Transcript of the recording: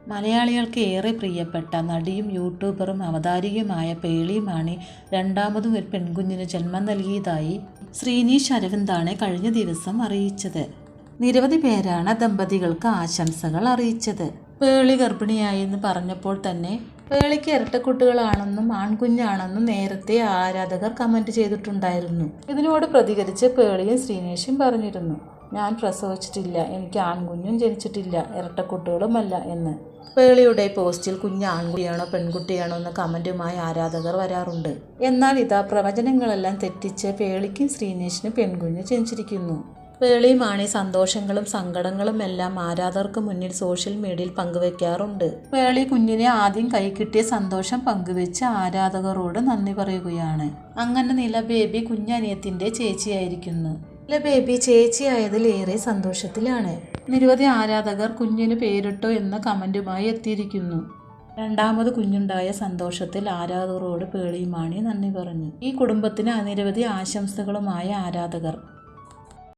മലയാളികൾക്ക് ഏറെ പ്രിയപ്പെട്ട നടിയും യൂട്യൂബറും അവതാരികയുമായ പേളി മാണി രണ്ടാമതും ഒരു പെൺകുഞ്ഞിന് ജന്മം നൽകിയതായി ശ്രീനീഷ് അരവിന്ദാണ് കഴിഞ്ഞ ദിവസം അറിയിച്ചത്. നിരവധി പേരാണ് ദമ്പതികൾക്ക് ആശംസകൾ അറിയിച്ചത്. പേളി ഗർഭിണിയായെന്ന് പറഞ്ഞപ്പോൾ തന്നെ പേളിക്ക് ഇരട്ടക്കുട്ടികളാണെന്നും ആൺകുഞ്ഞാണെന്നും നേരത്തെ ആരാധകർ കമന്റ് ചെയ്തിട്ടുണ്ടായിരുന്നു. ഇതിനോട് പ്രതികരിച്ച് പേളിയും ശ്രീനേഷും പറഞ്ഞിരുന്നു, ഞാൻ പ്രസവിച്ചിട്ടില്ല, എനിക്ക് ആൺകുഞ്ഞും ജനിച്ചിട്ടില്ല, ഇരട്ടക്കുട്ടികളുമല്ല എന്ന്. പേളിയുടെ പോസ്റ്റിൽ കുഞ്ഞ് ആൺകുട്ടിയാണോ പെൺകുട്ടിയാണോ എന്ന കമന്റുമായി ആരാധകർ വരാറുണ്ട്. എന്നാൽ ഇതാ പ്രവചനങ്ങളെല്ലാം തെറ്റിച്ച് പേളിക്കും ശ്രീനേഷിനും പെൺകുഞ്ഞ് ജനിച്ചിരിക്കുന്നു. പേളി മാണി സന്തോഷങ്ങളും സങ്കടങ്ങളും എല്ലാം ആരാധകർക്ക് മുന്നിൽ സോഷ്യൽ മീഡിയയിൽ പങ്കുവെക്കാറുണ്ട്. പേളി കുഞ്ഞിനെ ആദ്യം കൈ കിട്ടിയ സന്തോഷം പങ്കുവെച്ച് ആരാധകരോട് നന്ദി പറയുകയാണ്. അങ്ങനെ നില ബേബി കുഞ്ഞനിയത്തിന്റെ ചേച്ചിയായിരിക്കുന്നു. നില ബേബി ചേച്ചിയായതിൽ ഏറെ സന്തോഷത്തിലാണ്. നിരവധി ആരാധകർ കുഞ്ഞിന് പേരിട്ടോ എന്ന കമന്റുമായി എത്തിയിരിക്കുന്നു. രണ്ടാമത് കുഞ്ഞുണ്ടായ സന്തോഷത്തിൽ ആരാധകരോട് പേളി മാണി നന്ദി പറഞ്ഞു. ഈ കുടുംബത്തിന് നിരവധി ആശംസകളുമായ ആരാധകർ.